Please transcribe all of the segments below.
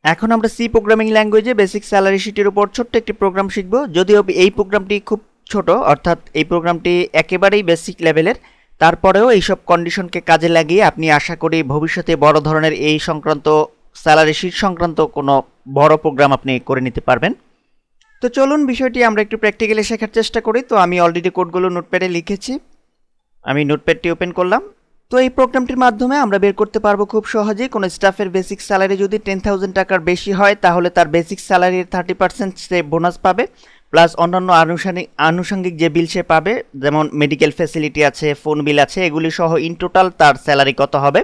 এখন আমরা C programming ল্যাঙ্গুয়েজে বেসিক স্যালারি শিটের উপর ছোট্ট একটি প্রোগ্রাম শিখব। যদিও এই প্রোগ্রামটি খুব ছোট, অর্থাৎ এই প্রোগ্রামটি একেবারেই বেসিক লেভেলের, তারপরেও এইসব কন্ডিশনকে কাজে লাগিয়ে আপনি আশা করি ভবিষ্যতে বড় ধরনের এই সংক্রান্ত স্যালারি শিট সংক্রান্ত কোনো বড় প্রোগ্রাম আপনি করে নিতে পারবেন। তো চলুন বিষয়টি আমরা একটু প্র্যাকটিক্যালি শেখার চেষ্টা করি। তো আমি অলরেডি কোডগুলো নোটপ্যাডে লিখেছি, আমি নোটপ্যাডটি ওপেন করলাম। তো এই প্রোগ্রামটির মাধ্যমে আমরা বের করতে পারবো খুব সহজেই কোনো স্টাফের বেসিক স্যালারি যদি 10,000 টাকার বেশি হয় তাহলে তার বেসিক স্যালারির 30% সে বোনাস পাবে, প্লাস অন্যান্য আনুষঙ্গিক যে বিল সে পাবে, যেমন মেডিকেল ফ্যাসিলিটি আছে, ফোন বিল আছে, এগুলি সহ ইন টোটাল তার স্যালারি কত হবে।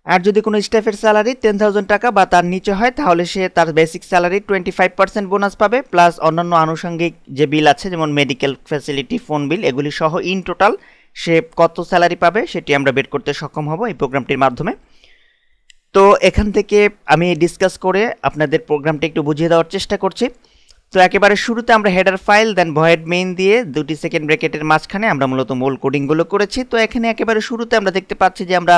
আর যদি কোনো স্টাফের স্যালারি 10,000 টাকা বা তার নিচে হয় তাহলে সে তার বেসিক স্যালারি 25% বোনাস পাবে, প্লাস অন্যান্য আনুষঙ্গিক যে বিল আছে যেমন মেডিকেল ফ্যাসিলিটি, ফোন বিল, এগুলি সহ ইন টোটাল সে কত স্যালারি পাবে সেটি আমরা বের করতে সক্ষম হব এই প্রোগ্রামটির মাধ্যমে। তো এখান থেকে আমি ডিসকাস করে আপনাদের প্রোগ্রামটা একটু বুঝিয়ে দেওয়ার চেষ্টা করছি। তো একেবারে শুরুতে আমরা হেডার ফাইল দেন ভয়েড মেইন দিয়ে দুটি সেকেন্ড ব্র্যাকেটের মাঝখানে আমরা মূলত মূল কোডিংগুলো করেছি। তো এখানে একেবারে শুরুতে আমরা দেখতে পাচ্ছি যে আমরা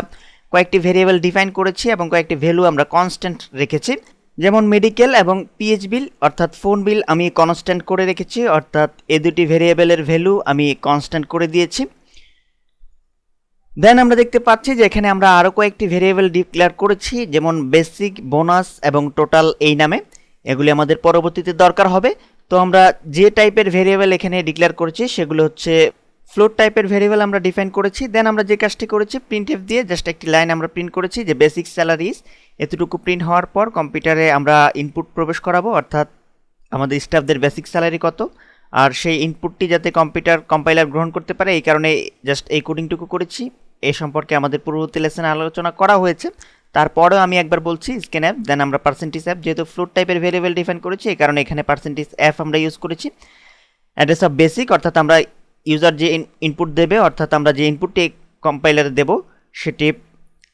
কয়েকটি ভেরিয়েবল ডিফাইন করেছি এবং কয়েকটি ভ্যালু আমরা কনস্ট্যান্ট রেখেছি, যেমন মেডিকেল এবং পিএইচ বিল অর্থাৎ ফোন বিল আমি কনস্ট্যান্ট করে রেখেছি, অর্থাৎ এই দুটি ভেরিয়েবলের ভ্যালু আমি কনস্ট্যান্ট করে দিয়েছি। দেন আমরা দেখতে পাচ্ছি যে এখানে আমরা আরও কয়েকটি ভেরিয়েবল ডিক্লেয়ার করেছি, যেমন বেসিক, বোনাস এবং টোটাল এই নামে। এগুলি আমাদের পরবর্তীতে দরকার হবে। তো আমরা যে টাইপের ভেরিয়েবল এখানে ডিক্লেয়ার করেছি সেগুলো হচ্ছে ফ্লোট টাইপের ভেরিয়েবল আমরা ডিফাইন করেছি। দেন আমরা যে কাজটি করেছি প্রিন্টএফ দিয়ে জাস্ট একটি লাইন আমরা প্রিন্ট করেছি যে বেসিক স্যালারিজ। এতটুকু প্রিন্ট হওয়ার পর কম্পিউটারে আমরা ইনপুট প্রবেশ করাবো, অর্থাৎ আমাদের স্টাফদের বেসিক স্যালারি কত, আর সেই ইনপুটটি যাতে কম্পাইলার গ্রহণ করতে পারে এই কারণে জাস্ট এই কোডিংটুকু করেছি। এই সম্পর্কে আমাদের পূর্ববর্তী লেসনে আলোচনা করা হয়েছে। তারপরেও আমি একবার বলছি স্ক্যান অ্যাপ দেন আমরা পার্সেন্টেজ অ্যাপ, যেহেতু ফ্লোট টাইপের ভেরিয়েবল ডিফাইন করেছি এই কারণে এখানে পার্সেন্টেজ অ্যাপ আমরা ইউজ করেছি। অ্যাড্রেস অফ বেসিক অর্থাৎ আমরা ইউজার যে ইনপুট দেবে, অর্থাৎ আমরা যে ইনপুটটি কম্পাইলারে দেব সেটি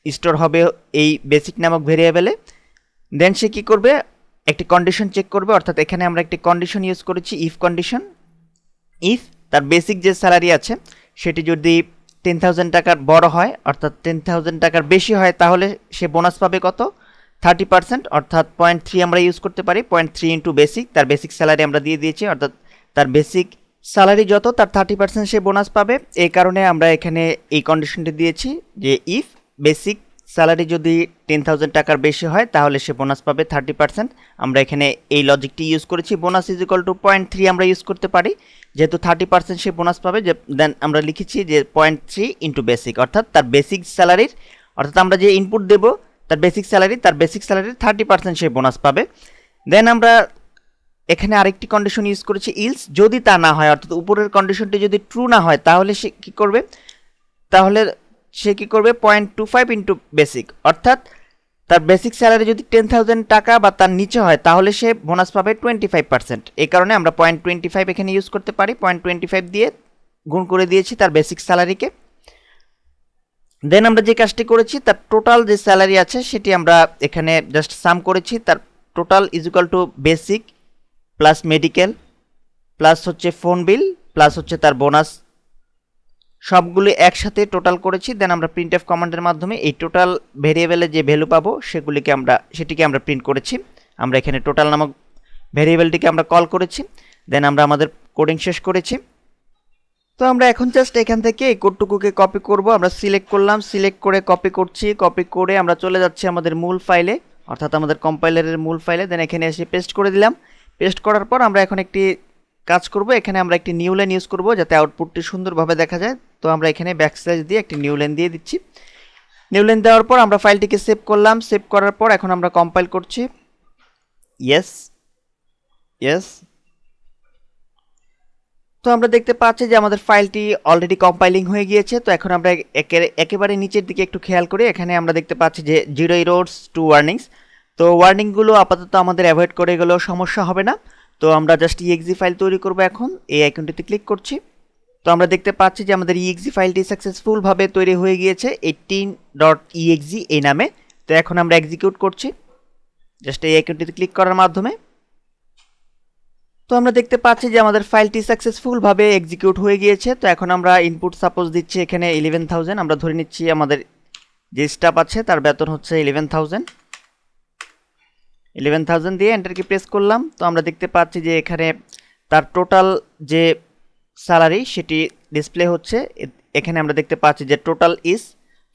স্টোর হবে এই বেসিক নামক ভেরিয়েবলে। দেন সে কী করবে, একটি কন্ডিশন চেক করবে, অর্থাৎ এখানে আমরা একটি কন্ডিশন ইউজ করেছি ইফ কন্ডিশন। ইফ তার বেসিক যে স্যালারি আছে সেটি যদি 10,000 টাকার বড় হয় অর্থাৎ 10,000 টাকার বেশি হয় তাহলে সে বোনাস পাবে কত, 30%, অর্থাৎ 0.3 আমরা ইউজ করতে পারি। 0.3 ইন্টু বেসিক, তার বেসিক স্যালারি আমরা দিয়ে দিয়েছি, অর্থাৎ তার বেসিক স্যালারি যত তার 30% সে বোনাস পাবে। এই কারণে আমরা এখানে এই কন্ডিশনটি দিয়েছি যে ইফ বেসিক স্যালারি যদি 10,000 টাকার বেশি হয় তাহলে সে বোনাস পাবে 30%। আমরা এখানে এই লজিকটি ইউজ করেছি। বোনাস ইজ ইকুয়াল টু 0.3 আমরা ইউজ করতে পারি, যেহেতু 30% সে বোনাস পাবে। যে দেন আমরা লিখেছি যে 0.3 ইন্টু বেসিক, অর্থাৎ তার বেসিক স্যালারির, অর্থাৎ আমরা যে ইনপুট দেব তার বেসিক স্যালারির 30% সে বোনাস পাবে। দেন আমরা এখানে আরেকটি কন্ডিশন ইউজ করেছি ইলস, যদি তা না হয় অর্থাৎ উপরের কন্ডিশনটি যদি ট্রু না হয় তাহলে সে কী করবে, 0.25 ইন্টু বেসিক, অর্থাৎ তার বেসিক স্যালারি যদি 10,000 টাকা বা তার নিচে হয় তাহলে সে বোনাস পাবে 25%। এই কারণে আমরা 0.25 এখানে ইউজ করতে পারি। 0.25 দিয়ে গুণ করে দিয়েছি তার বেসিক স্যালারিকে। দেন আমরা যে কাজটি করেছি তার টোটাল যে স্যালারি আছে সেটি আমরা এখানে জাস্ট সাম করেছি। তার total is equal to basic plus medical plus হচ্ছে ফোন বিল প্লাস হচ্ছে তার বোনাস, সবগুলি একসাথে টোটাল করেছি। দেন আমরা প্রিন্টএফ কমান্ডের মাধ্যমে এই টোটাল ভেরিয়েবলে যে ভ্যালু পাবো সেটিকে আমরা প্রিন্ট করেছি। আমরা এখানে টোটাল নামক ভেরিয়েবলটিকে আমরা কল করেছি। দেন আমরা আমাদের কোডিং শেষ করেছি। তো আমরা এখন জাস্ট এখান থেকে এই কোডটুকুকে কপি করব। আমরা সিলেক্ট করলাম, সিলেক্ট করে কপি করছি, কপি করে আমরা চলে যাচ্ছি আমাদের মূল ফাইলে, অর্থাৎ আমাদের কম্পাইলারের মূল ফাইলে। দেন এখানে এসে পেস্ট করে দিলাম। পেস্ট করার পর আমরা এখন একটি কাজ করব, এখানে আমরা একটি নিউ লাইন ইউজ করব যাতে আউটপুটটি সুন্দরভাবে দেখা যায়। তো আমরা এখানে ব্যাকস্ল্যাশ দিয়ে একটি নিউ লাইন দিয়ে দিচ্ছি। নিউ লাইন দেওয়ার পর আমরা ফাইলটিকে সেভ করলাম। সেভ করার পর এখন আমরা কম্পাইল করছি। Yes yes. তো আমরা দেখতে পাচ্ছি যে আমাদের ফাইলটি অলরেডি কম্পাইলিং হয়ে গিয়েছে। তো এখন আমরা একেবারে নিচের দিকে একটু খেয়াল করি, এখানে আমরা দেখতে পাচ্ছি যে 0 এরর্স 2 ওয়ার্নিংস। তো ওয়ার্নিংগুলো আপাতত আমাদের অ্যাভয়েড করে গেলেও সমস্যা হবে না। তো আমরা জাস্ট exe ফাইল তৈরি করব। এখন এই আইকনটিতে ক্লিক করছি। তো আমরা দেখতে পাচ্ছি যে আমাদের exe ফাইলটি সাকসেসফুলভাবে তৈরি হয়ে গিয়েছে 18.exe এই নামে। তো এখন আমরা এক্সিকিউট করছি জাস্ট এই আইকনটিতে ক্লিক করার মাধ্যমে। তো আমরা দেখতে পাচ্ছি যে আমাদের ফাইলটি সাকসেসফুলভাবে এক্সিকিউট হয়ে গিয়েছে। তো এখন আমরা ইনপুট সাপোজ দিচ্ছি এখানে 11,000। আমরা ধরে নিচ্ছি আমাদের যে স্টাফ আছে তার বেতন হচ্ছে 11,000। 11,000 দিয়ে এন্টার কি প্রেস করলাম। তো আমরা দেখতে পাচ্ছি যে এখানে তার টোটাল যে স্যালারি সেটি ডিসপ্লে হচ্ছে। এখানে আমরা দেখতে পাচ্ছি যে টোটাল ইজ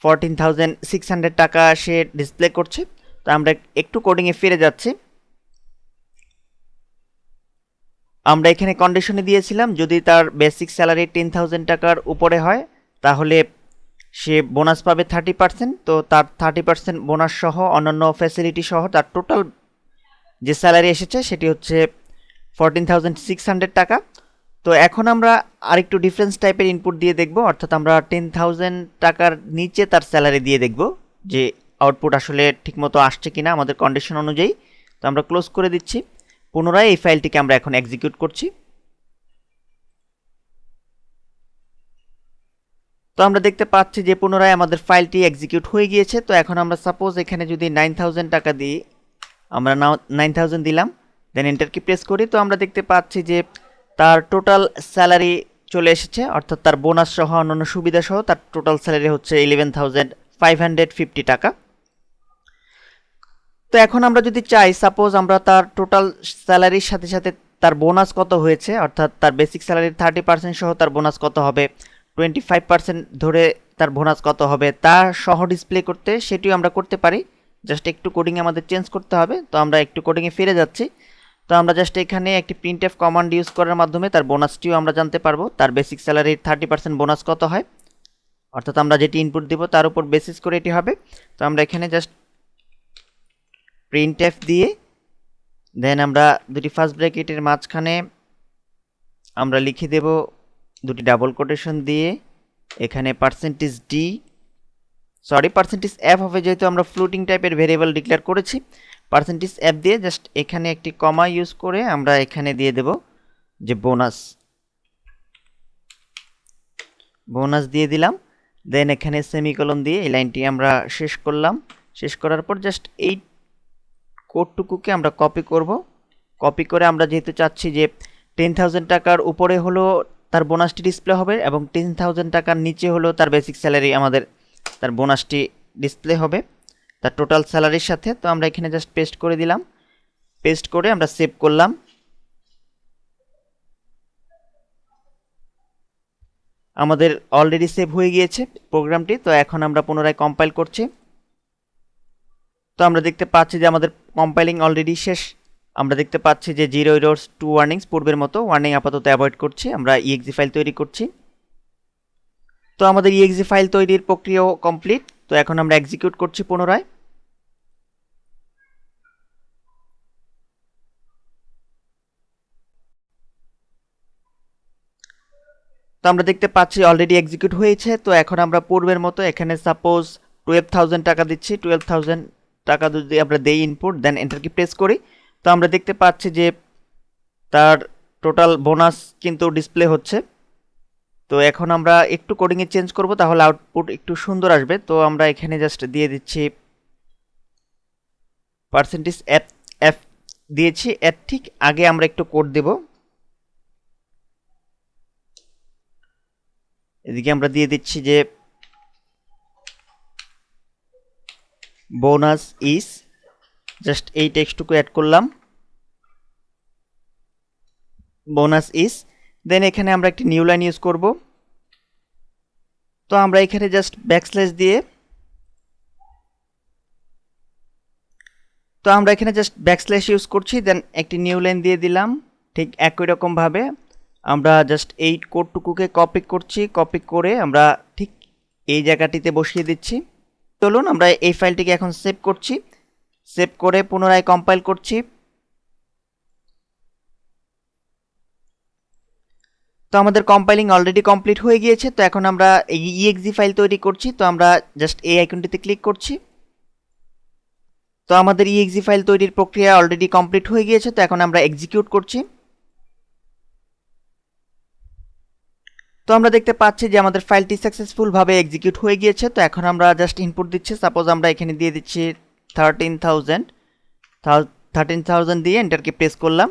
14,600 টাকা সে ডিসপ্লে করছে। তো আমরা একটু কোডিংয়ে ফিরে যাচ্ছি। আমরা এখানে কন্ডিশনে দিয়েছিলাম যদি তার বেসিক স্যালারি 10,000 টাকার উপরে হয় তাহলে সে বোনাস পাবে 30%। তো তার 30% বোনাস সহ অন্যান্য ফ্যাসিলিটি সহ তার টোটাল যে স্যালারি এসেছে সেটি হচ্ছে 14,600 টাকা। তো এখন আমরা আরেকটু ডিফারেন্স টাইপের ইনপুট দিয়ে দেখব, অর্থাৎ আমরা 10,000 টাকার নিচে তার স্যালারি দিয়ে দেখব যে আউটপুট আসলে ঠিকমতো আসছে কিনা আমাদের কন্ডিশন অনুযায়ী। তো আমরা ক্লোজ করে দিচ্ছি। পুনরায় এই ফাইলটিকে আমরা এখন এক্সিকিউট করছি। তো আমরা দেখতে পাচ্ছি যে পুনরায় আমাদের ফাইলটি এক্সিকিউট হয়ে গিয়েছে। তো এখন আমরা সাপোজ এখানে যদি 9,000 টাকা দিই, আমরা নাও 9,000 দিলাম, দেন এন্টার কি প্রেস করি। তো আমরা দেখতে পাচ্ছি যে তার টোটাল স্যালারি চলে এসেছে, অর্থাৎ তার বোনাস সহ অন্যান্য সুবিধা সহ তার টোটাল স্যালারি হচ্ছে 11,550 টাকা। তো এখন আমরা যদি চাই সাপোজ আমরা তার টোটাল স্যালারির সাথে সাথে তার বোনাস কত হয়েছে, অর্থাৎ তার বেসিক স্যালারির 30% সহ তার বোনাস কত হবে, 25% ধরে তার বোনাস কত হবে তা সহ ডিসপ্লে করতে, সেটিও আমরা করতে পারি। জাস্ট একটু কোডিংয়ে আমাদের চেঞ্জ করতে হবে। তো আমরা একটু কোডিংয়ে ফিরে যাচ্ছি। তো আমরা জাস্ট এখানে একটি প্রিন্টএফ কমান্ড ইউজ করার মাধ্যমে তার বোনাসটিও আমরা জানতে পারবো, তার বেসিক স্যালারির 30% বোনাস কত হয়, অর্থাৎ আমরা যেটি ইনপুট দিব তার উপর বেসিস করে এটি হবে। তো আমরা এখানে জাস্ট প্রিন্টএফ দিয়ে দেন আমরা দুটি ফার্স্ট ব্র্যাকেটের মাঝখানে আমরা লিখে দেব দুটি ডাবল কোটেশন দিয়ে এখানে %f হবে, যেহেতু আমরা ফ্লোটিং টাইপের ভেরিয়েবল ডিক্লেয়ার করেছি। %f দিয়ে জাস্ট এখানে একটি কমা ইউজ করে আমরা এখানে দিয়ে দেব যে বোনাস দিয়ে দিলাম। দেন এখানে সেমিকোলন দিয়ে এই লাইনটি আমরা শেষ করলাম। শেষ করার পর জাস্ট এই কোডটুকুকে আমরা কপি করব। কপি করে আমরা যেহেতু চাচ্ছি যে 10,000 টাকার উপরে হলো তার বোনাসটি ডিসপ্লে হবে এবং 10,000 টাকার নিচে হলো তার বেসিক স্যালারি, আমাদের তার বোনাসটি ডিসপ্লে হবে তার টোটাল স্যালারির সাথে। তো আমরা এখানে জাস্ট পেস্ট করে দিলাম। পেস্ট করে আমরা সেভ করলাম। আমাদের অলরেডি সেভ হয়ে গিয়েছে প্রোগ্রামটি। তো এখন আমরা পুনরায় কম্পাইল করছি। তো আমরা দেখতে পাচ্ছি যে আমাদের কম্পাইলিং অলরেডি শেষ। আমরা দেখতে পাচ্ছি যে 0 এরর্স 2 ওয়ার্নিংস, পূর্বের মতো ওয়ার্নিং আপাতত অ্যাভয়েড করছি। আমরা exe ফাইল তৈরি করছি। তো আমাদের exe ফাইল তৈরির প্রক্রিয়াও কমপ্লিট। তো এখন আমরা এক্সিকিউট করছি পুনরায়। তো আমরা দেখতে পাচ্ছি অলরেডি এক্সিকিউট হয়েছে। তো এখন আমরা পূর্বের মতো এখানে সাপোজ 12,000 টাকা দিচ্ছি। 12,000 টাকা যদি আমরা দেই input, then enter key press করি। তো আমরা দেখতে পাচ্ছি যে তার টোটাল বোনাস কিন্তু ডিসপ্লে হচ্ছে। তো এখন আমরা একটু কোডিংয়ে চেঞ্জ করব, তাহলে আউটপুট একটু সুন্দর আসবে। তো আমরা এখানে জাস্ট দিয়ে দিচ্ছি %f দিয়েছি। এর ঠিক আগে আমরা একটু কোড দেব। এদিকে আমরা দিয়ে দিচ্ছি যে বোনাস ইজ, জাস্ট এই টেক্সটটুকু অ্যাড করলাম, বোনাস ইজ। দেন এখানে আমরা একটি নিউ লাইন ইউজ করব। তো আমরা এখানে জাস্ট ব্যাকস্ল্যাশ দিয়ে ইউজ করছি। দেন একটি নিউ লাইন দিয়ে দিলাম। ঠিক একই রকমভাবে আমরা জাস্ট এই কোডটুকুকে কপি করছি। কপি করে আমরা ঠিক এই জায়গাটিতে বসিয়ে দিচ্ছি। চলুন আমরা এই ফাইলটিকে এখন সেভ করছি। সেভ করে পুনরায় কম্পাইল করছি। তো আমাদের কম্পাইলিং অলরেডি কমপ্লিট হয়ে গিয়েছে। তো এখন আমরা এই exe ফাইল তৈরি করছি। তো আমরা জাস্ট এই আইকনটিতে ক্লিক করছি। তো আমাদের exe ফাইল তৈরির প্রক্রিয়া অলরেডি কমপ্লিট হয়ে গিয়েছে। তো এখন আমরা এক্সিকিউট করছি। তো আমরা দেখতে পাচ্ছি যে আমাদের ফাইলটি সাকসেসফুল ভাবে এক্সিকিউট হয়ে গিয়েছে। তো এখন আমরা জাস্ট ইনপুট দিচ্ছি। সাপোজ আমরা এখানে দিয়ে দিচ্ছি 13,000 দিয়ে এন্টার কি প্রেস করলাম।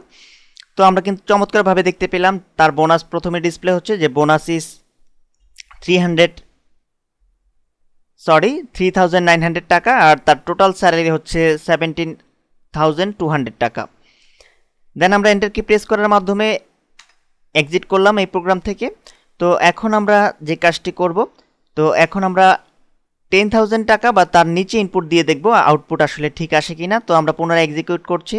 তো আমরা কিন্তু চমৎকারভাবে দেখতে পেলাম তার বোনাস প্রথমে ডিসপ্লে হচ্ছে যে বোনাস ইজ 3,900 টাকা, আর তার টোটাল স্যালারি হচ্ছে 10,200 টাকা। দেন আমরা এন্টার কি প্রেস করার মাধ্যমে এক্সিট করলাম এই প্রোগ্রাম থেকে। তো এখন আমরা যে কাজটি করব, তো এখন আমরা 10,000 টাকা বা তার নিচে ইনপুট দিয়ে দেখব আউটপুট আসলে ঠিক আসে কিনা। তো আমরা পুনরায় এক্সিকিউট করছি।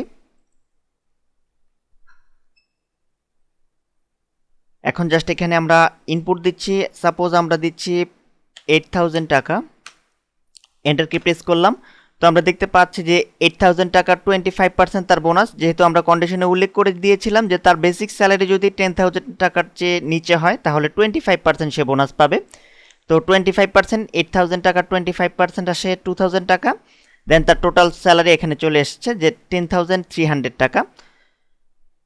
এখন জাস্ট এখানে আমরা ইনপুট দিচ্ছি, সাপোজ আমরা দিচ্ছি 8,000 টাকা, এন্টার কি প্রেস করলাম। তো আমরা দেখতে পাচ্ছি যে 8,000 টাকার 25% তার বোনাস, যেহেতু আমরা কন্ডিশনে উল্লেখ করে দিয়েছিলাম যে তার বেসিক স্যালারি যদি 10,000 টাকার চেয়ে নিচে হয় তাহলে 25% সে বোনাস পাবে। তো 25%, 8,000 টাকার 25% আসে 2,000 টাকা। দেন তার টোটাল স্যালারি এখানে চলে এসছে যে 10,300 টাকা।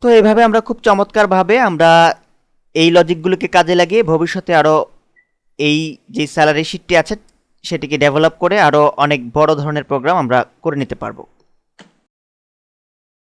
তো এইভাবে আমরা খুব চমৎকারভাবে আমরা এই লজিকগুলোকে কাজে লাগিয়ে ভবিষ্যতে আরও এই যে স্যালারি শিটটি আছে সেটিকে ডেভেলপ করে আরও অনেক বড় ধরনের প্রোগ্রাম আমরা করে নিতে পারবো।